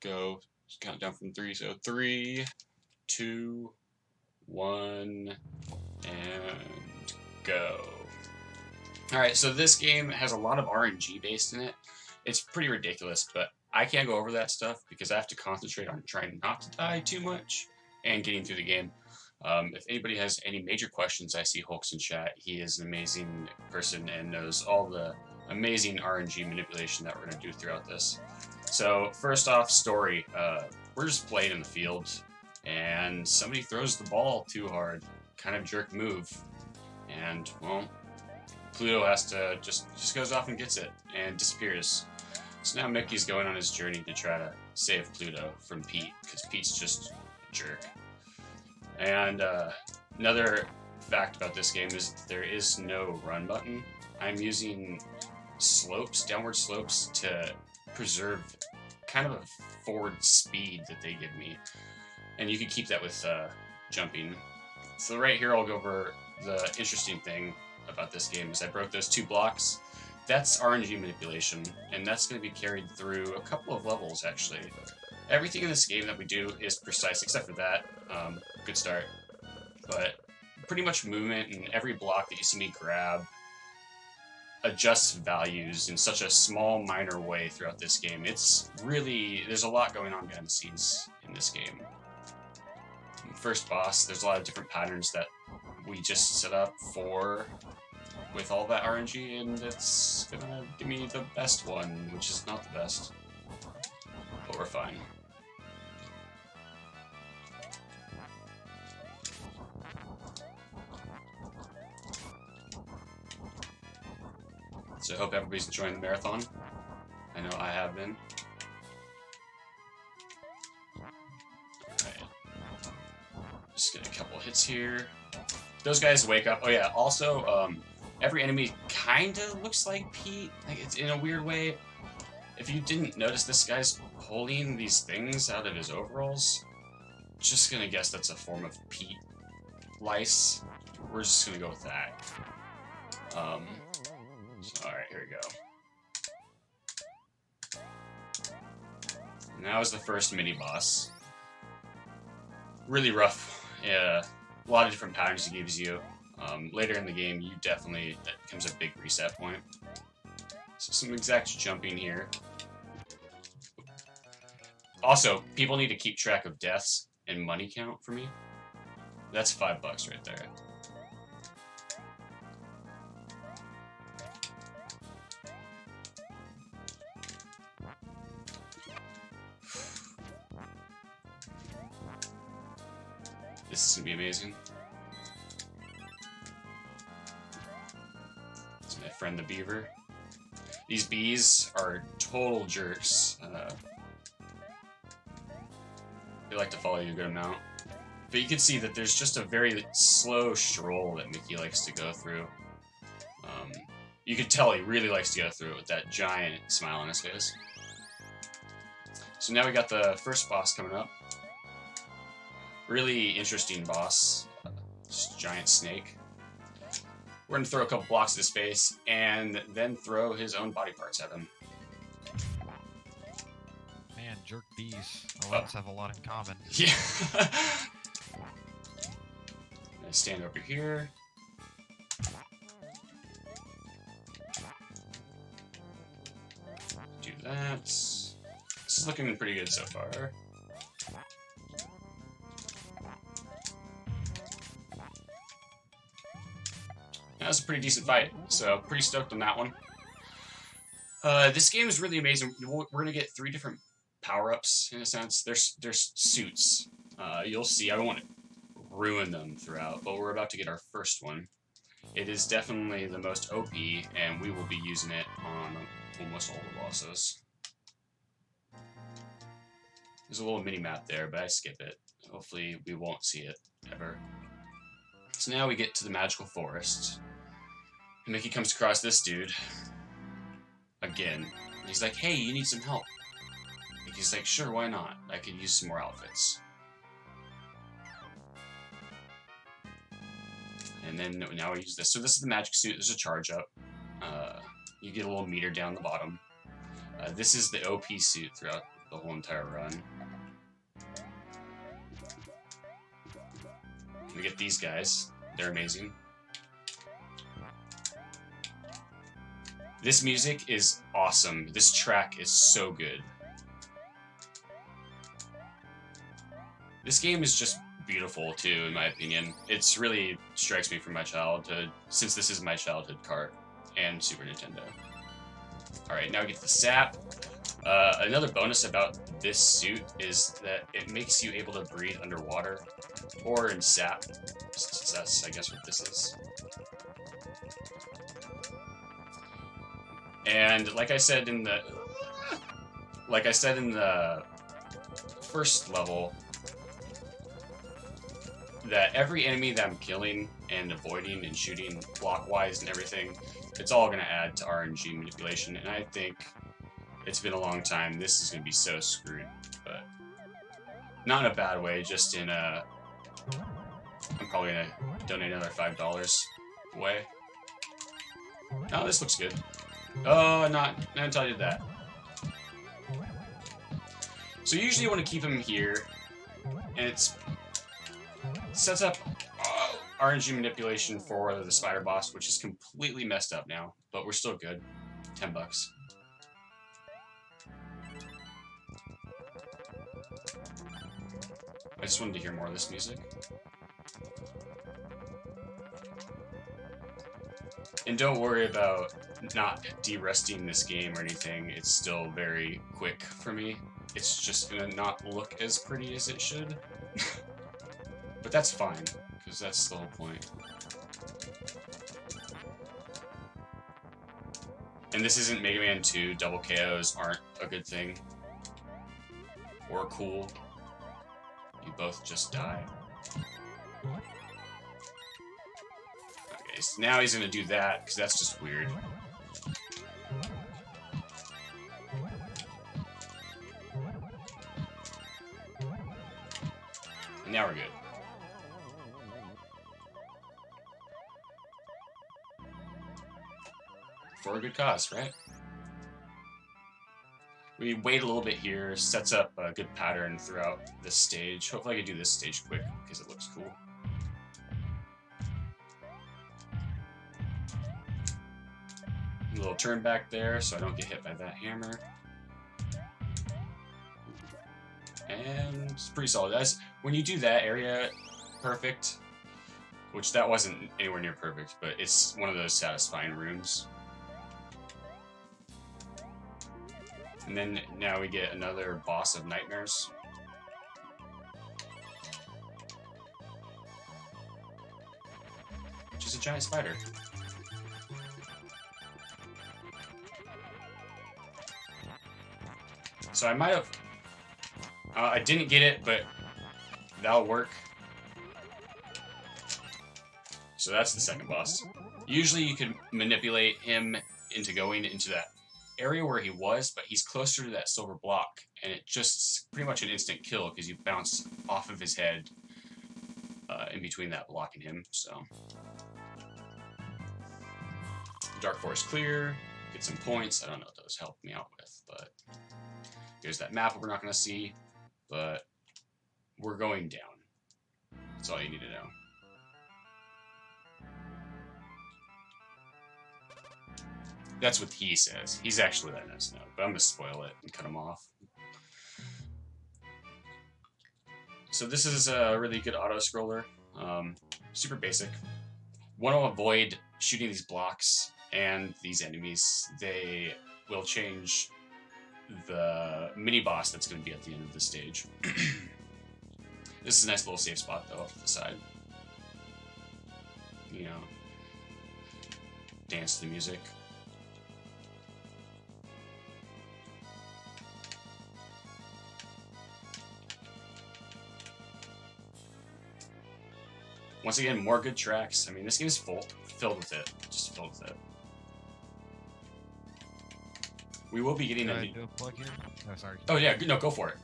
Go. Just count down from 3. So 3, 2, 1, and go. Alright, so this game has a lot of RNG based in it. It's pretty ridiculous, but I can't go over that stuff because I have to concentrate on trying not to die too much and getting through the game. If anybody has any major questions, I see Hulks in chat. He is an amazing person and knows all the amazing RNG manipulation that we're going to do throughout this. So first off, story. We're just playing in the field, and somebody throws the ball too hard. Kind of jerk move. And, well, Pluto has to just goes off and gets it and disappears. So now Mickey's going on his journey to try to save Pluto from Pete, because Pete's just a jerk. And another fact about this game is there is no run button. I'm using slopes, downward slopes, to preserve kind of a forward speed that they give me. And you can keep that with jumping. So right here I'll go over the interesting thing about this game is I broke those 2 blocks. That's RNG manipulation, and that's going to be carried through a couple of levels, actually. Everything in this game that we do is precise, except for that. Good start. But pretty much movement and every block that you see me grab adjusts values in such a small, minor way throughout this game. It's really... there's a lot going on behind the scenes in this game. First boss, there's a lot of different patterns that we just set up for with all that RNG, and it's gonna give me the best one, which is not the best, but we're fine. So I hope everybody's enjoying the marathon. I know I have been. Alright. Just get a couple hits here. Those guys wake up. Oh yeah, also, every enemy kinda looks like Pete. Like, it's in a weird way. If you didn't notice, this guy's pulling these things out of his overalls. Just gonna guess that's a form of Pete lice. We're just gonna go with that. Alright, here we go. Now is the first mini-boss. Really rough. Yeah, a lot of different patterns he gives you. Later in the game, that becomes a big reset point. So some exact jumping here. Also, people need to keep track of deaths and money count for me. That's $5 right there. This is gonna be amazing. It's my friend the beaver. These bees are total jerks. They like to follow you a good amount. But you can see that there's just a very slow stroll that Mickey likes to go through. You can tell he really likes to go through it with that giant smile on his face. So now we got the first boss coming up. Really interesting boss. Just a giant snake. We're going to throw a couple blocks at his face, and then throw his own body parts at him. Man, jerk bees. Let's have a lot in common. Yeah. I stand over here. Do that. This is looking pretty good so far. That was a pretty decent fight, so pretty stoked on that one. This game is really amazing. We're going to get 3 different power-ups, in a sense. There's suits. You'll see. I don't want to ruin them throughout, but we're about to get our first one. It is definitely the most OP, and we will be using it on almost all the bosses. There's a little mini-map there, but I skip it. Hopefully we won't see it, ever. So now we get to the magical forest. And Mickey comes across this dude. Again. And he's like, hey, you need some help. Mickey's like, sure, why not? I could use some more outfits. And then now we use this. So this is the magic suit. There's a charge up. You get a little meter down the bottom. This is the OP suit throughout the whole entire run. We get these guys. They're amazing. This music is awesome. This track is so good. This game is just beautiful too, in my opinion. It's really strikes me from my childhood, since this is my childhood kart and Super Nintendo. Alright, now we get the sap. Another bonus about this suit is that it makes you able to breathe underwater, or in sap, since that's, I guess, what this is. And like I said in the first level, that every enemy that I'm killing and avoiding and shooting block-wise and everything, it's all going to add to RNG manipulation, and I think it's been a long time. This is going to be so screwed, but not in a bad way, just in a... I'm probably going to donate another $5 way. Oh, this looks good. Oh, not until I did that. So usually you want to keep him here, and it sets up RNG manipulation for the spider boss, which is completely messed up now, but we're still good. $10. I just wanted to hear more of this music. And don't worry about not de-resting this game or anything. It's still very quick for me. It's just gonna not look as pretty as it should. But that's fine, because that's the whole point. And this isn't Mega Man 2. Double KOs aren't a good thing. Or cool. You both just die. Okay, so now he's gonna do that, because that's just weird. And now we're good. For a good cause, right? We wait a little bit here, sets up a good pattern throughout this stage. Hopefully I can do this stage quick, because it looks cool. A little turn back there, so I don't get hit by that hammer. And it's pretty solid. That's, when you do that area perfect, which that wasn't anywhere near perfect, but it's one of those satisfying rooms. And then now we get another boss of nightmares. Which is a giant spider. So I might have... I didn't get it, but that'll work. So that's the second boss. Usually you can manipulate him into going into that area where he was, but he's closer to that silver block, and it just pretty much an instant kill because you bounce off of his head in between that block and him. So Dark Forest clear, get some points. I don't know what those helped me out with, but here's that map we're not going to see, but we're going down. That's all you need to know. That's what he says. He's actually letting us know, but I'm going to spoil it and cut him off. So this is a really good auto-scroller. Super basic. Want to avoid shooting these blocks and these enemies. They will change the mini-boss that's going to be at the end of the stage. This is a nice little safe spot, though, off to the side. You know, dance to the music. Once again, more good tracks. I mean, this game is filled with it. Just filled with it. We will be getting a new... do a plug here? Oh, sorry. Oh, yeah. No, go for it.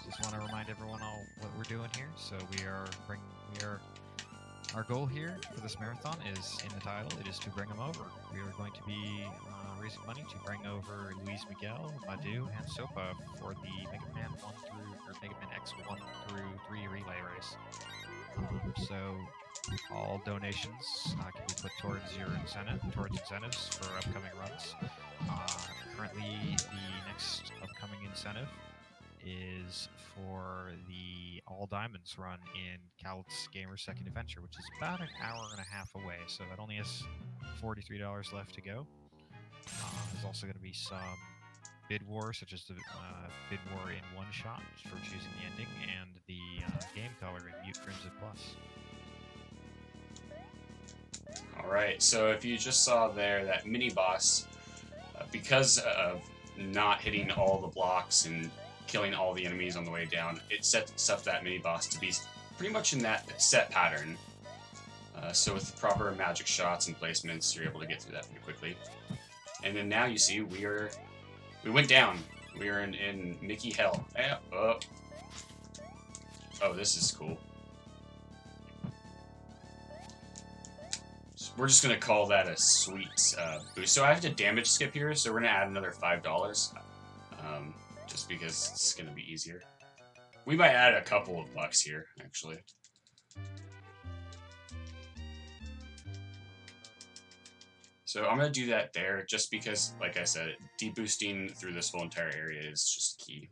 Just want to remind everyone all what we're doing here. So we are Our goal here for this marathon is in the title. It is to bring them over. We are going to be raising money to bring over Luis Miguel, Madu, and Sopa for the Mega Man 1 through or Mega Man X 1 through 3 relay race. So all donations can be put towards incentives for upcoming runs. Currently, the next upcoming incentive is for the All Diamonds run in Cal's Gamer's Second Adventure, which is about an hour and a half away. So that only has $43 left to go. There's also going to be some bid war, such as the bid war in One Shot for choosing the ending, and the game color in Mute Crimson Plus. Alright, so if you just saw there that mini boss, because of not hitting all the blocks and killing all the enemies on the way down, it sets up that mini boss to be pretty much in that set pattern. So with proper magic shots and placements, you're able to get through that pretty quickly. And then now you see we went down. We are in Mickey Hell. Oh, this is cool. So we're just gonna call that a sweet boost. So I have to damage skip here, so we're gonna add another $5. Just because it's gonna be easier. We might add a couple of bucks here, actually. So I'm gonna do that there, just because, like I said, deboosting through this whole entire area is just key.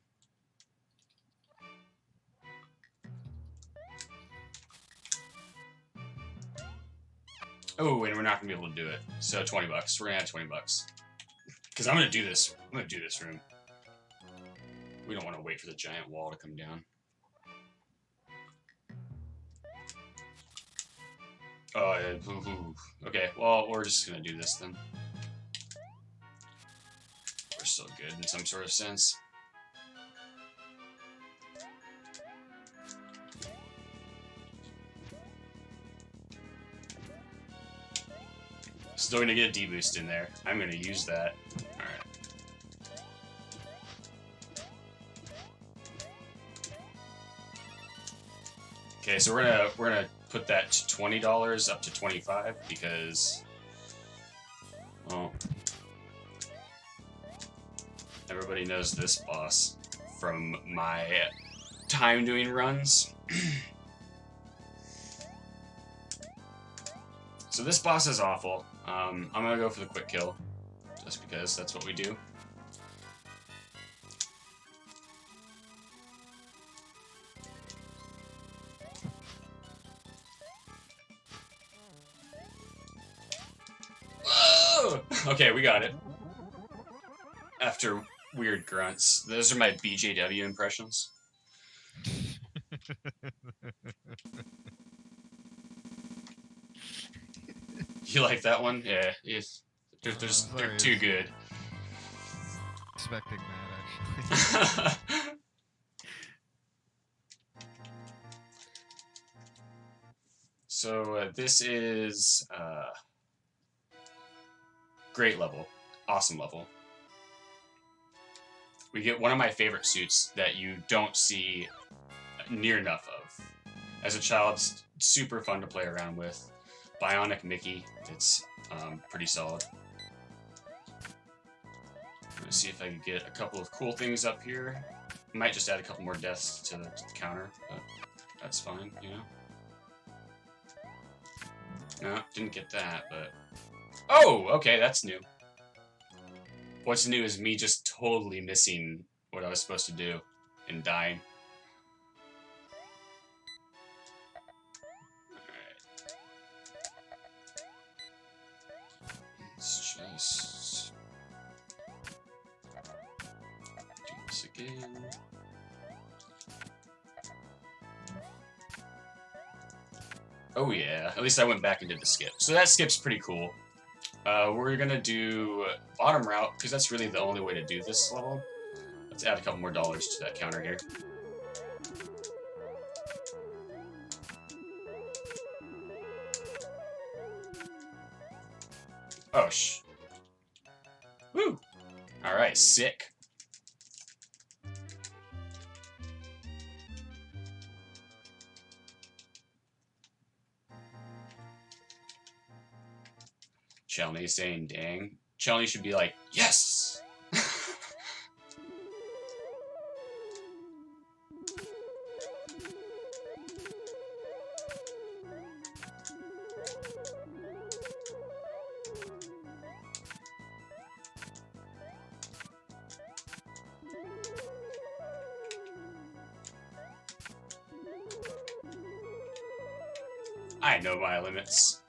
Oh, and we're not gonna be able to do it. So $20. We're gonna add $20. Because I'm gonna do this. I'm gonna do this room. We don't want to wait for the giant wall to come down. Oh, yeah. Okay, well, we're just gonna do this then. We're still good in some sort of sense. Still gonna get a deboost in there. I'm gonna use that. Alright. Okay, so we're gonna put that $20 up to $25 because, well, everybody knows this boss from my time doing runs. So this boss is awful. I'm gonna go for the quick kill, just because that's what we do. Whoa! Okay, we got it. After weird grunts. Those are my BJW impressions. You like that one? Yeah, they're too good. Expecting that, actually. So this is great level, awesome level. We get one of my favorite suits that you don't see near enough of. As a child, it's super fun to play around with. Bionic Mickey, it's pretty solid. Let's see if I can get a couple of cool things up here. Might just add a couple more deaths to the counter, but that's fine, you know? No, didn't get that, but... Oh, okay, that's new. What's new is me just totally missing what I was supposed to do and dying. Alright. Let's just... do this again. Oh yeah, at least I went back and did the skip. So that skip's pretty cool. We're gonna do bottom route, because that's really the only way to do this level. Let's add a couple more dollars to that counter here. Oh, woo! Alright, sick. Chelny saying dang. Chelny should be like, yes! I know my limits.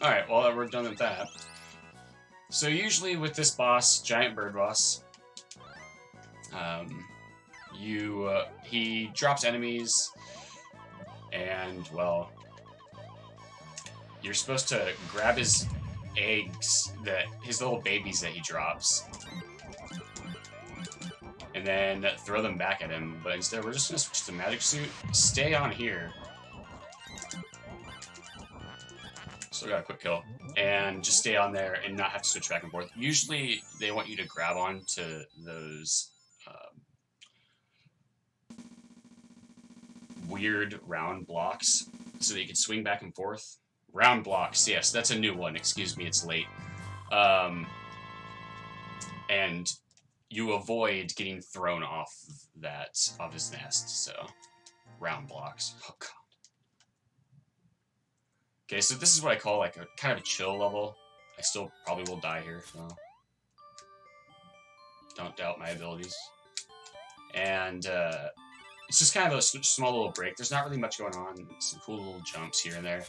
Alright, well, we're done with that. So usually with this boss, Giant Bird Boss, he drops enemies, and, well, you're supposed to grab his eggs, his little babies that he drops, and then throw them back at him. But instead, we're just going to switch to Magic Suit, stay on here. Still got a quick kill. And just stay on there and not have to switch back and forth. Usually, they want you to grab on to those weird round blocks so that you can swing back and forth. Round blocks, yes, that's a new one. Excuse me, it's late. And you avoid getting thrown off his nest, so round blocks. Oh god. Okay, so this is what I call like a kind of a chill level. I still probably will die here, so don't doubt my abilities. And it's just kind of a small little break. There's not really much going on. Some cool little jumps here and there.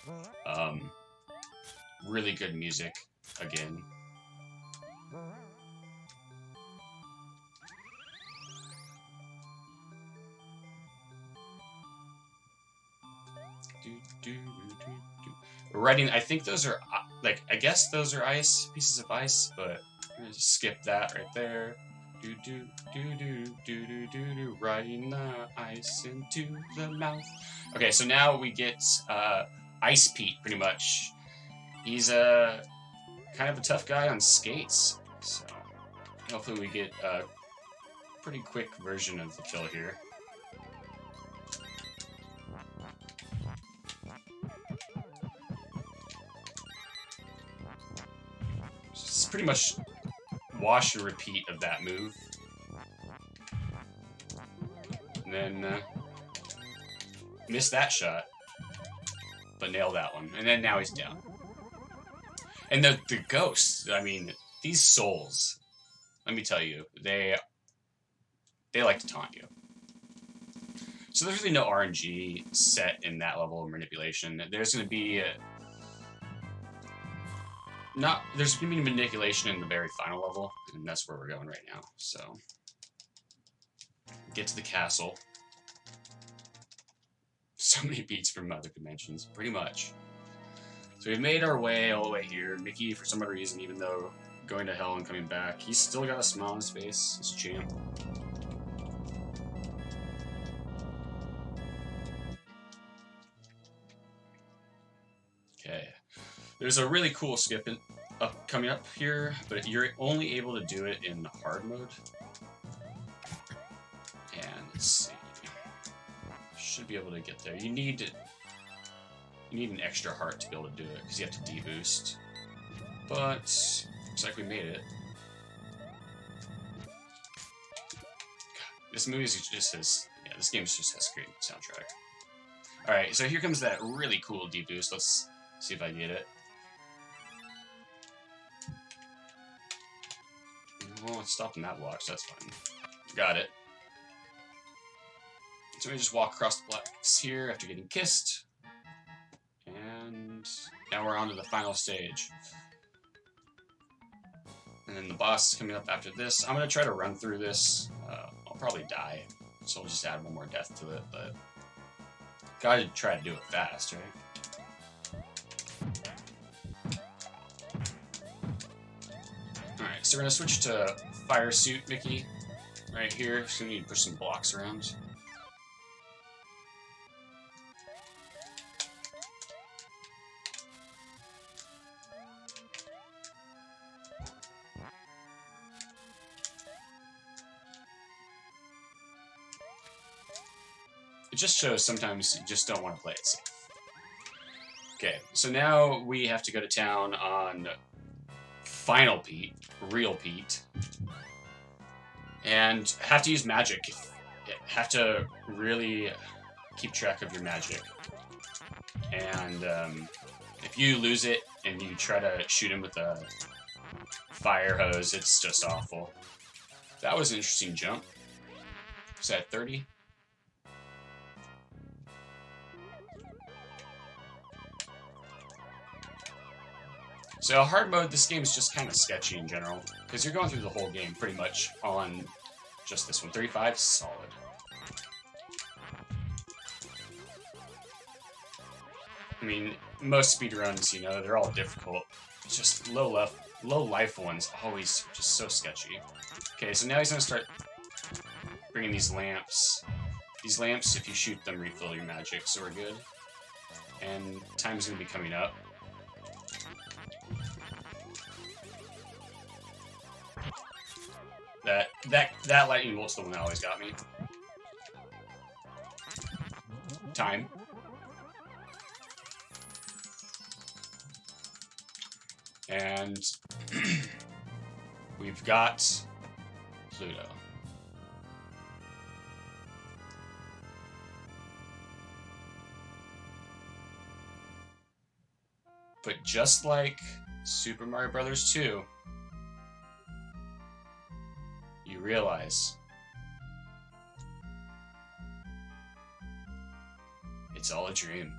Really good music, again. Writing, I think those are, like, I guess those are ice, pieces of ice, but I'm gonna just skip that right there. Riding the ice into the mouth. Okay, so now we get Ice Pete, pretty much. He's kind of a tough guy on skates, so hopefully we get a pretty quick version of the kill here. It's pretty much wash and repeat of that move. And then missed that shot, but nailed that one. And then now he's down. And the ghosts, I mean, these souls, let me tell you, they like to taunt you. So there's really no RNG set in that level of manipulation. There's going to be there's going to be manipulation in the very final level, and that's where we're going right now. So get to the castle. So many beats from other dimensions, pretty much. So we've made our way all the way here. Mickey, for some other reason, even though going to hell and coming back, he's still got a smile on his face. He's a champ. Okay. There's a really cool skip coming up here, but you're only able to do it in hard mode. And let's see. Should be able to get there. You need an extra heart to be able to do it, because you have to deboost. But looks like we made it. God, this movie just has, yeah, this game just has a great soundtrack. Alright, so here comes that really cool deboost. Let's see if I get it. Well, it's stopping that block, so that's fine. Got it. So we just walk across the blocks here after getting kissed. And now we're on to the final stage. And then the boss is coming up after this. I'm going to try to run through this. I'll probably die, so I'll just add one more death to it, but gotta try to do it fast, right? Alright, so we're going to switch to Fire Suit Mickey right here. So we need to push some blocks around. just shows sometimes you just don't want to play it safe. Okay, so now we have to go to town on Final Pete, Real Pete, and have to use magic. Have to really keep track of your magic. And if you lose it and you try to shoot him with a fire hose, it's just awful. That was an interesting jump. Was that 30? So hard mode, this game is just kind of sketchy in general, because you're going through the whole game pretty much on just this one. 35, solid. I mean, most speedruns, you know, they're all difficult. It's just low life ones always just so sketchy. Okay, so now he's gonna start bringing these lamps. These lamps, if you shoot them, refill your magic, so we're good. And time's gonna be coming up. That lightning bolt's the one that always got me. Time. And we've got Pluto. But just like Super Mario Bros. 2, you realize it's all a dream.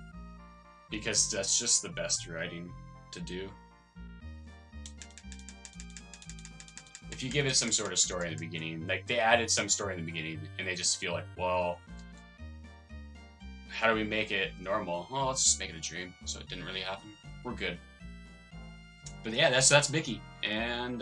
Because that's just the best writing to do. If you give it some sort of story in the beginning, like they added some story in the beginning, and they just feel like, well, how do we make it normal? Well, let's just make it a dream, so it didn't really happen. We're good. But yeah, that's Mickey, and